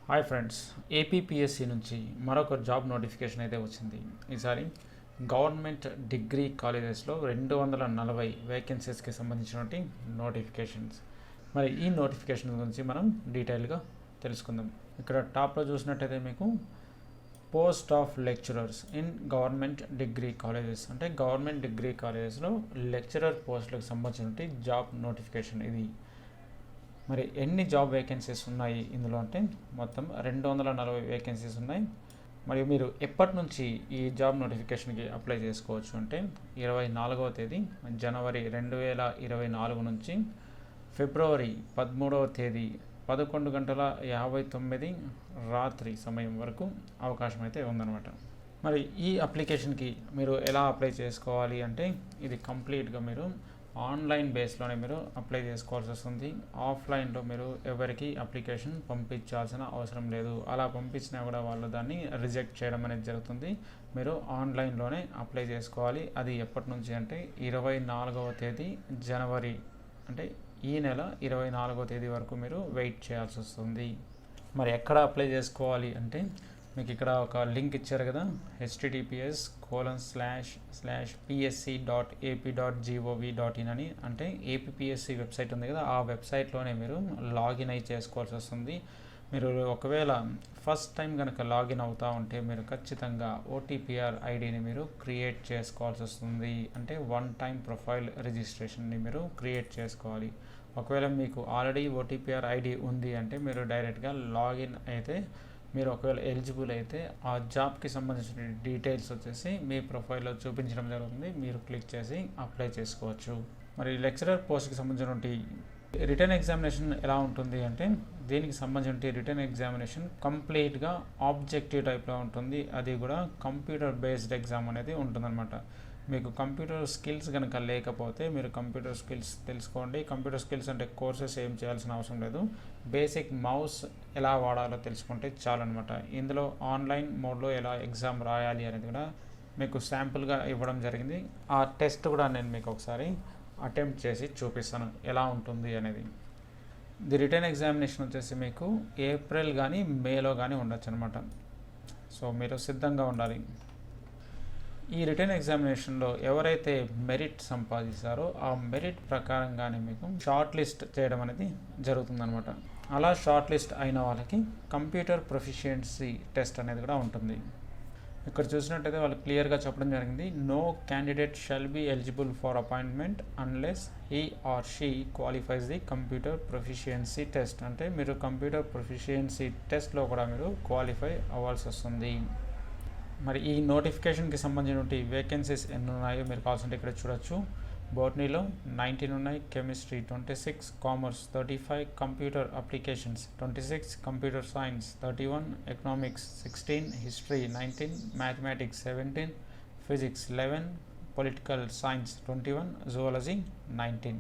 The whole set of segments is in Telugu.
హాయ్ ఫ్రెండ్స్, ఏపీపీఎస్సీ నుంచి మరొక జాబ్ నోటిఫికేషన్ అయితే వచ్చింది. ఈసారి గవర్నమెంట్ డిగ్రీ కాలేజెస్లో 240 వేకెన్సీస్కి సంబంధించినటువంటి నోటిఫికేషన్స్. మరి ఈ నోటిఫికేషన్ గురించి మనం డీటెయిల్గా తెలుసుకుందాం. ఇక్కడ టాప్లో చూసినట్టయితే మీకు post of lecturers in government degree colleges, అంటే గవర్నమెంట్ డిగ్రీ కాలేజెస్లో లెక్చరర్ పోస్టులకు సంబంధించినటువంటి జాబ్ నోటిఫికేషన్ ఇది. మరి ఎన్ని జాబ్ వేకెన్సీస్ ఉన్నాయి ఇందులో అంటే మొత్తం 240 వేకెన్సీస్ ఉన్నాయి. మరియు మీరు ఎప్పటి నుంచి ఈ జాబ్ నోటిఫికేషన్కి అప్లై చేసుకోవచ్చు అంటే 24వ తేదీ జనవరి 2024 నుంచి ఫిబ్రవరి 13వ తేదీ 11:59 రాత్రి సమయం వరకు అవకాశం అయితే ఉందన్నమాట. మరి ఈ అప్లికేషన్కి మీరు ఎలా అప్లై చేసుకోవాలి అంటే ఇది కంప్లీట్గా మీరు ఆన్లైన్ బేస్లోనే మీరు అప్లై చేసుకోవాల్సి వస్తుంది. ఆఫ్లైన్లో మీరు ఎవరికి అప్లికేషన్ పంపించాల్సిన అవసరం లేదు. అలా పంపించినా కూడా వాళ్ళు దాన్ని రిజెక్ట్ చేయడం అనేది జరుగుతుంది. మీరు ఆన్లైన్లోనే అప్లై చేసుకోవాలి. అది ఎప్పటి నుంచి అంటే 24వ తేదీ జనవరి, అంటే ఈ నెల 24వ తేదీ వరకు మీరు వెయిట్ చేయాల్సి వస్తుంది. మరి ఎక్కడ అప్లై చేసుకోవాలి అంటే మీకు ఇక్కడ ఒక లింక్ ఇచ్చారు కదా, https://psc.ap.gov.in అని, అంటే ఏపీపీఎస్సీ వెబ్సైట్ ఉంది కదా, ఆ వెబ్సైట్లోనే మీరు లాగిన్ అయి చేసుకోవాల్సి వస్తుంది. మీరు ఒకవేళ ఫస్ట్ టైం కనుక లాగిన్ అవుతూ ఉంటే మీరు ఖచ్చితంగా ఓటీపీఆర్ ఐడిని మీరు క్రియేట్ చేసుకోవాల్సి వస్తుంది. అంటే వన్ టైం ప్రొఫైల్ రిజిస్ట్రేషన్ని మీరు క్రియేట్ చేసుకోవాలి. ఒకవేళ మీకు ఆల్రెడీ ఓటీపీఆర్ ఐడి ఉంది అంటే మీరు డైరెక్ట్గా లాగిన్ అయితే మీరు ఒకవేళ ఎలిజిబుల్ అయితే ఆ జాబ్కి సంబంధించిన డీటెయిల్స్ వచ్చేసి మీ ప్రొఫైల్లో చూపించడం జరుగుతుంది. మీరు క్లిక్ చేసి అప్లై చేసుకోవచ్చు. మరి లెక్చరర్ పోస్ట్కి సంబంధించినటువంటి రిటర్న్ ఎగ్జామినేషన్ ఎలా ఉంటుంది అంటే దీనికి సంబంధించిన రిటర్న్ ఎగ్జామినేషన్ కంప్లీట్గా ఆబ్జెక్టివ్ టైప్లో ఉంటుంది. అది కూడా కంప్యూటర్ బేస్డ్ ఎగ్జామ్ అనేది ఉంటుందన్నమాట. మీకు కంప్యూటర్ స్కిల్స్ కనుక లేకపోతే మీరు కంప్యూటర్ స్కిల్స్ తెలుసుకోండి. కంప్యూటర్ స్కిల్స్ అంటే కోర్సెస్ ఏం చేయాల్సిన అవసరం లేదు. బేసిక్ మౌస్ ఎలా వాడాలో తెలుసుకుంటే చాలన్నమాట. ఇందులో ఆన్లైన్ మోడ్లో ఎలా ఎగ్జామ్ రాయాలి అనేది కూడా మీకు శాంపుల్గా ఇవ్వడం జరిగింది. ఆ టెస్ట్ కూడా నేను మీకు ఒకసారి అటెంప్ట్ చేసి చూపిస్తాను ఎలా ఉంటుంది అనేది. ది రిటర్న్ ఎగ్జామినేషన్ వచ్చేసి మీకు ఏప్రిల్ కానీ మేలో కానీ ఉండొచ్చు అనమాట. సో మీరు సిద్ధంగా ఉండాలి. ఈ రిటర్న్ ఎగ్జామినేషన్లో ఎవరైతే మెరిట్ సంపాదిస్తారో ఆ మెరిట్ ప్రకారంగానే మీకు షార్ట్ లిస్ట్ చేయడం అనేది జరుగుతుందన్నమాట. అలా షార్ట్ లిస్ట్ అయిన వాళ్ళకి కంప్యూటర్ ప్రొఫిషియన్సీ టెస్ట్ అనేది కూడా ఉంటుంది. ఇక్కడ చూసినట్టయితే వాళ్ళు క్లియర్గా చెప్పడం జరిగింది, no candidate shall be eligible for appointment unless he or she qualifies the computer proficiency test. అంటే మీరు కంప్యూటర్ ప్రొఫిషియన్సీ టెస్ట్లో కూడా మీరు క్వాలిఫై అవ్వాల్సి వస్తుంది. మరి ఈ నోటిఫికేషన్కి సంబంధించిన వేకెన్సీస్ ఎన్ని ఉన్నాయో మీరు కావాల్సింటే ఇక్కడ చూడొచ్చు. బోటనీలో 19 ఉన్నాయి, chemistry 26, commerce 35, computer applications 26, computer science 31, economics 16, history 19, mathematics 17, physics 11, political science 21, zoology 19.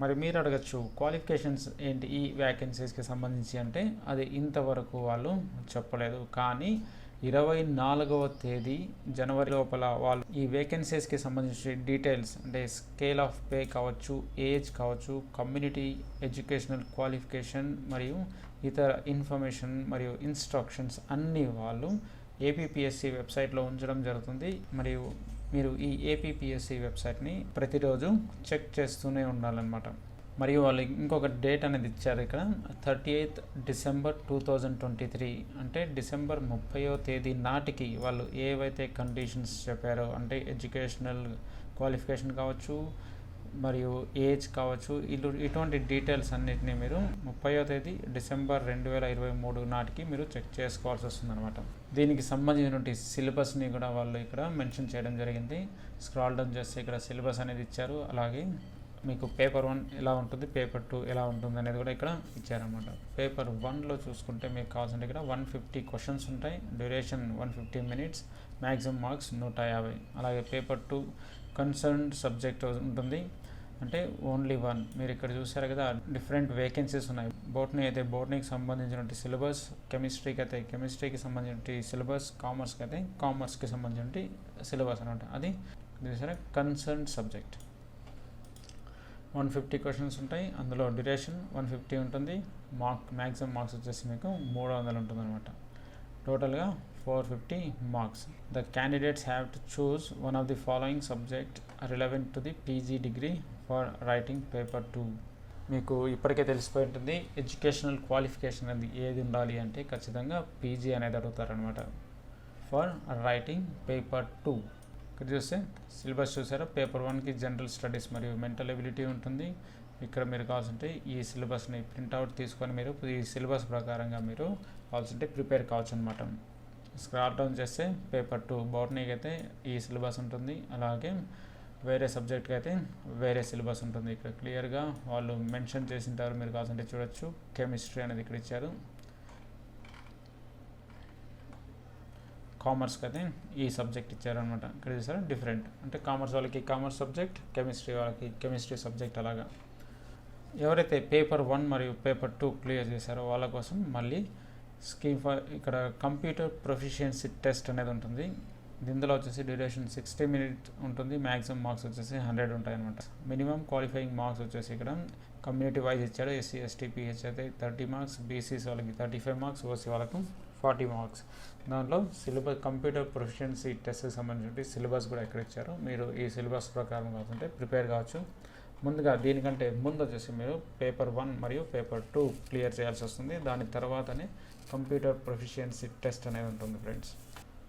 మరి మీరు అడగచ్చు క్వాలిఫికేషన్స్ ఏంటి ఈ వ్యాకెన్సీస్కి సంబంధించి అంటే అది ఇంతవరకు వాళ్ళు చెప్పలేదు. కానీ 24వ తేదీ జనవరి లోపల వాళ్ళు ఈ వేకెన్సీస్కి సంబంధించిన డీటెయిల్స్ అంటే స్కేల్ ఆఫ్ పే కావచ్చు, ఏజ్ కావచ్చు, కమ్యూనిటీ ఎడ్యుకేషనల్ క్వాలిఫికేషన్ మరియు ఇతర ఇన్ఫర్మేషన్ మరియు ఇన్స్ట్రక్షన్స్ అన్నీ వాళ్ళు ఏపీపీఎస్సీ వెబ్సైట్లో ఉంచడం జరుగుతుంది. మరియు మీరు ఈ ఏపీపీఎస్సీ వెబ్సైట్ని ప్రతిరోజు చెక్ చేస్తూనే ఉండాలన్నమాట. మరియు వాళ్ళు ఇంకొక డేట్ అనేది ఇచ్చారు ఇక్కడ, 30th డిసెంబర్ 2023, అంటే డిసెంబర్ 30వ తేదీ నాటికి వాళ్ళు ఏవైతే కండిషన్స్ చెప్పారో అంటే ఎడ్యుకేషనల్ క్వాలిఫికేషన్ కావచ్చు మరియు ఏజ్ కావచ్చు, ఇటువంటి డీటెయిల్స్ అన్నిటినీ మీరు 30వ తేదీ డిసెంబర్ 2023 నాటికి మీరు చెక్ చేసుకోవాల్సి వస్తుందన్నమాట. దీనికి సంబంధించినటువంటి సిలబస్ని కూడా వాళ్ళు ఇక్కడ మెన్షన్ చేయడం జరిగింది. స్క్రాల్ డౌన్ చేస్తే ఇక్కడ సిలబస్ అనేది ఇచ్చారు. అలాగే మీకు పేపర్ 1 ఎలా ఉంటుంది, పేపర్ 2 ఎలా ఉంటుంది అనేది కూడా ఇక్కడ ఇచ్చారనమాట. పేపర్ 1లో చూసుకుంటే మీకు కావాల్సింటే ఇక్కడ 150 క్వశ్చన్స్ ఉంటాయి, డ్యూరేషన్ 150 minutes, మ్యాక్సిమం మార్క్స్ 150. అలాగే పేపర్ 2 కన్సర్న్ సబ్జెక్ట్ ఉంటుంది, అంటే ఓన్లీ 1. మీరు ఇక్కడ చూసారు కదా డిఫరెంట్ వేకెన్సీస్ ఉన్నాయి. బోటనీ అయితే బోటనీకి సంబంధించినటువంటి సిలబస్, కెమిస్ట్రీకి అయితే కెమిస్ట్రీకి సంబంధించిన సిలబస్, కామర్స్కి అయితే కామర్స్కి సంబంధించిన సిలబస్ అనమాట. అది చూసారా కన్సర్న్ సబ్జెక్ట్. 150 క్వశ్చన్స్ ఉంటాయి. అందులో డ్యూరేషన్ 150 ఉంటుంది. మ్యాక్సిమం మార్క్స్ వచ్చేసి మీకు 300 ఉంటుంది అనమాట. టోటల్గా 450 marks. The candidates have to choose one of the following subject relevant to the PG degree for writing paper 2. మీకు ఇప్పటికే తెలిసిపోయి ఉంటుంది ఎడ్యుకేషనల్ క్వాలిఫికేషన్ అనేది ఏది ఉండాలి అంటే ఖచ్చితంగా పీజీ అనేది అడుగుతారనమాట ఫర్ రైటింగ్ పేపర్ 2. ఇక్కడ చూస్తే సిలబస్ చూసారా, పేపర్ 1కి జనరల్ స్టడీస్ మరియు మెంటల్ ఎబిలిటీ ఉంటుంది. ఇక్కడ మీరు కావాల్సింటే ఈ సిలబస్ని ప్రింట్అవుట్ తీసుకొని మీరు ఈ సిలబస్ ప్రకారంగా మీరు కావాల్సింటే ప్రిపేర్ కావచ్చు అనమాట. స్క్రాల్ డౌన్ చేస్తే పేపర్ 2 బోటనీకి అయితే ఈ సిలబస్ ఉంటుంది, అలాగే వేరే సబ్జెక్ట్కి అయితే వేరే సిలబస్ ఉంటుంది. ఇక్కడ క్లియర్గా వాళ్ళు మెన్షన్ చేసింటారు, మీరు కావాల్సింటే చూడొచ్చు. కెమిస్ట్రీ అనేది ఇక్కడ ఇచ్చారు. కామర్స్కి అయితే ఈ సబ్జెక్ట్ ఇచ్చారనమాట. ఇక్కడ చూసారా డిఫరెంట్, అంటే కామర్స్ వాళ్ళకి కామర్స్ సబ్జెక్ట్, కెమిస్ట్రీ వాళ్ళకి కెమిస్ట్రీ సబ్జెక్ట్. అలాగా ఎవరైతే పేపర్ 1 మరియు పేపర్ 2 క్లియర్ చేశారో వాళ్ళ కోసం మళ్ళీ స్కీమ్ ఫర్ ఇక్కడ కంప్యూటర్ ప్రొఫిషియన్సీ టెస్ట్ అనేది ఉంటుంది. ఇందులో వచ్చేసి డ్యూరేషన్ 60 మినిట్స్ ఉంటుంది. మ్యాక్సిమం మార్క్స్ వచ్చేసి 100 ఉంటాయి అనమాట. మినిమం క్వాలిఫైయింగ్ మార్క్స్ వచ్చేసి ఇక్కడ కమ్యూనిటీ వైజ్ ఇచ్చాడు. ఎస్సీ ఎస్టీ పిహెచ్ అయితే 30 మార్క్స్, బీసీస్ వాళ్ళకి 35 మార్క్స్, ఓసీ వాళ్ళకు 40 మార్క్స్. దాంట్లో సిలబస్ కంప్యూటర్ ప్రొఫిషియన్సీ టెస్ట్కి సంబంధించి సిలబస్ కూడా ఎక్కడ ఇచ్చారో మీరు ఈ సిలబస్ ప్రకారం కావాలంటే ప్రిపేర్ కావచ్చు. ముందుగా దీనికంటే ముందు వచ్చేసి మీరు పేపర్ 1 మరియు పేపర్ 2 క్లియర్ చేయాల్సి వస్తుంది. దాని తర్వాతనే కంప్యూటర్ ప్రొఫిషియన్సీ టెస్ట్ అనేది ఉంటుంది ఫ్రెండ్స్.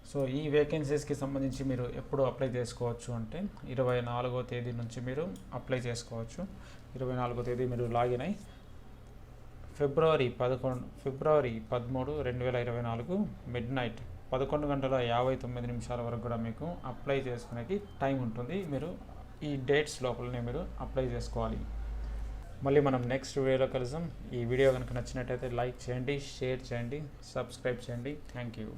సో ఈ వేకెన్సీస్కి సంబంధించి మీరు ఎప్పుడు అప్లై చేసుకోవచ్చు అంటే 24వ తేదీ నుంచి మీరు అప్లై చేసుకోవచ్చు. 24వ తేదీ మీరు లాగిన్ అయ్యి ఫిబ్రవరి 13, 2024 మిడ్నైట్ 11:59 వరకు కూడా మీకు అప్లై చేసుకునేకి టైం ఉంటుంది. మీరు ఈ డేట్స్ లోపలనే మీరు అప్లై చేసుకోవాలి. మళ్ళీ మనం నెక్స్ట్ వీడియోలో కలుద్దాం. ఈ వీడియో కనుక నచ్చినట్టయితే లైక్ చేయండి, షేర్ చేయండి, సబ్స్క్రైబ్ చేయండి. Thank you.